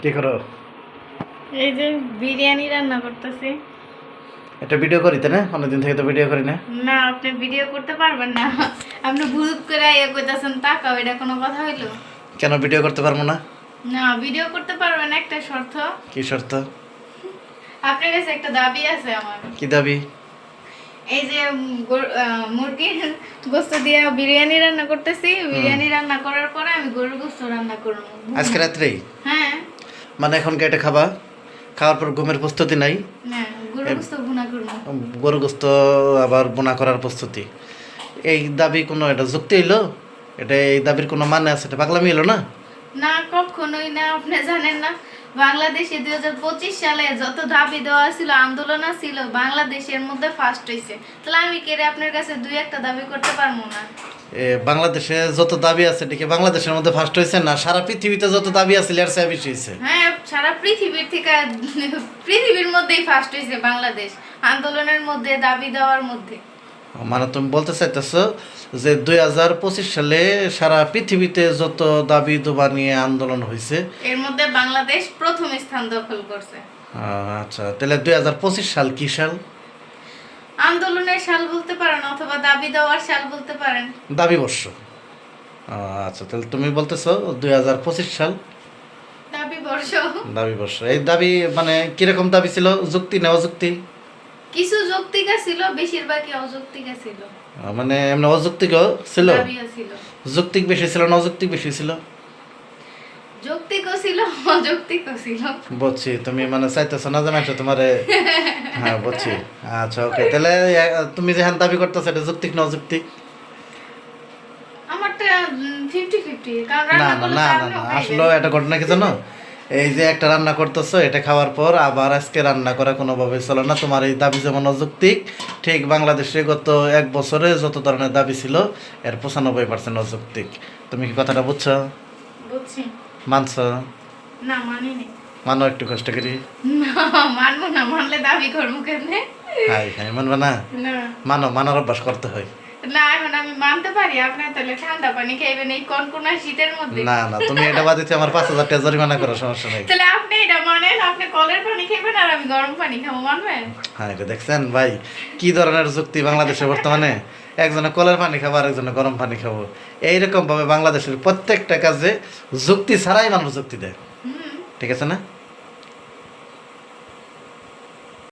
কি করো? এই যে বিরিয়ানি রান্না করতেছি। একটা ভিডিও করি তাই না? অনেকদিন থেকে তো ভিডিও করি না। না, আপনি ভিডিও করতে পারবেন না। আপনি ভুল করে ইয়ে কইতাছেন, তাকাও, এটা কোনো কথা হইলো? কেন ভিডিও করতে পারবো না? না, ভিডিও করতে পারবেন একটা শর্ত। কি শর্ত? আপনার কাছে একটা দাবি আছে আমার। কি দাবি? এই যে মুরগির গোস্ত দিয়ে বিরিয়ানি রান্না করতেছি, বিরিয়ানি রান্না করার পরে আমি গরুর গোস্ত রান্না করবো। আজকে রাত্রেই? হ্যাঁ। মানে এখন এটা খাবা, খাওয়ার পর ঘুমের প্রস্তুতি নাই? না, গরুর গোস্ত ভুনা করবো। গরু গোস্ত আবার বোনা করার প্রস্তুতি? এই দাবি কোনো এটা যুক্তি হইলো? এটা এই দাবির কোনো মানে আছে? এটা পাগলামি হলো না? না, কখনোই না। আপনি জানেন না, বাংলাদেশে 2025 সালে যত দাবি দেওয়া ছিল, আন্দোলন ছিল, বাংলাদেশের মধ্যে ফার্স্ট হয়েছে। তাহলে আমি কেড়ে আপনার কাছে দুই একটা দাবি করতে পারবো না? বাংলাদেশে যত দাবি আছে এটা কি বাংলাদেশের মধ্যে ফার্স্ট হয়েছে না সারা পৃথিবীতে যত দাবি আছে এর চেয়ে বেশি হয়েছে? হ্যাঁ, সারা পৃথিবীর থেকে পৃথিবীর মধ্যেই ফার্স্ট হয়েছে বাংলাদেশ, আন্দোলনের মধ্যে, দাবি দেওয়ার মধ্যে। মানে তুমি বলতে চাইতেছো যে 2025 সালে সারা পৃথিবীতে যত দাবি দুবা নিয়ে আন্দোলন হয়েছে এর মধ্যে বাংলাদেশ প্রথম স্থান দখল করছে। আচ্ছা, তাহলে 2025 সাল কি সাল? আন্দোলনের সাল বলতে পারেন, অথবা দাবি দেওয়ার সাল বলতে পারেন। দাবি বর্ষ। আচ্ছা, তাহলে তুমি বলতেছো 2025 সাল দাবি বর্ষ। দাবি বর্ষ। এই দাবি মানে কিরকম দাবি ছিল? যুক্তি না অযুক্তি? কিছু যৌক্তিকা ছিল, বেশিরভাগই অযৌক্তিকা ছিল। মানে এমনি অযৌক্তিকও ছিল? দাবিও ছিল। যৌক্তিক বেশি ছিল না অযৌক্তিক বেশি ছিল? যৌক্তিকও ছিল, অযৌক্তিকও ছিল। বুঝছি, তুমি মানে চাইতেছো না জানাচ্ছ তোমারে। হ্যাঁ বুঝছি। আচ্ছা ওকে, তাহলে তুমি যে হ্যাঁ দাবি করতেছো এটা যৌক্তিক না অযৌক্তিক? আমারটা 50-50, কারণ না রান্না না করলে না তো না আপনিও না, খাইবেন। আসলে এটা ঘটনা কি জানো? এই যে একটা রান্না করতেছো, এটা খাওয়ার পর আবার আজকে রান্না করা কোনোভাবে চলে না। তোমার এই দাবি যেমন অযৌক্তিক, ঠিক বাংলাদেশে গত 1 বছরে যত ধরনের দাবি ছিল এর 95% অযৌক্তিক। তুমি কি কথাটা বুঝছো? বুঝছি। মানছো? না, মানিনি। মানো একটু কষ্ট করি। না, মানবো না, মানলে দাবি করবো কেমনে? হাই হাই, মানবে না? না মানো, মানার অভ্যাস করতে হয়। না, এখন আমি মানতে পারি। আপনার তাহলে ঠান্ডা পানি খাইবেন এই কনকনা শীতের মধ্যে? না না, তুমি এটা বাদিতে আমার 5,000 টাকা জরিমানা করো, সমস্যা নেই। তাহলে আপনি এটা মানেন, আপনি কলের পানি খাইবেন আর আমি গরম পানি খাবো, মানবেন? হ্যাঁ, এটা দেখছেন ভাই কি ধরনের যুক্তি বাংলাদেশে বর্তমানে? একজনে কলের পানি খাবো আর একজনে গরম পানি খাবো। এইরকম ভাবে বাংলাদেশের প্রত্যেকটা কাজে যুক্তি ছাড়াই মানুষ যুক্তি দেয়। ঠিক আছে না?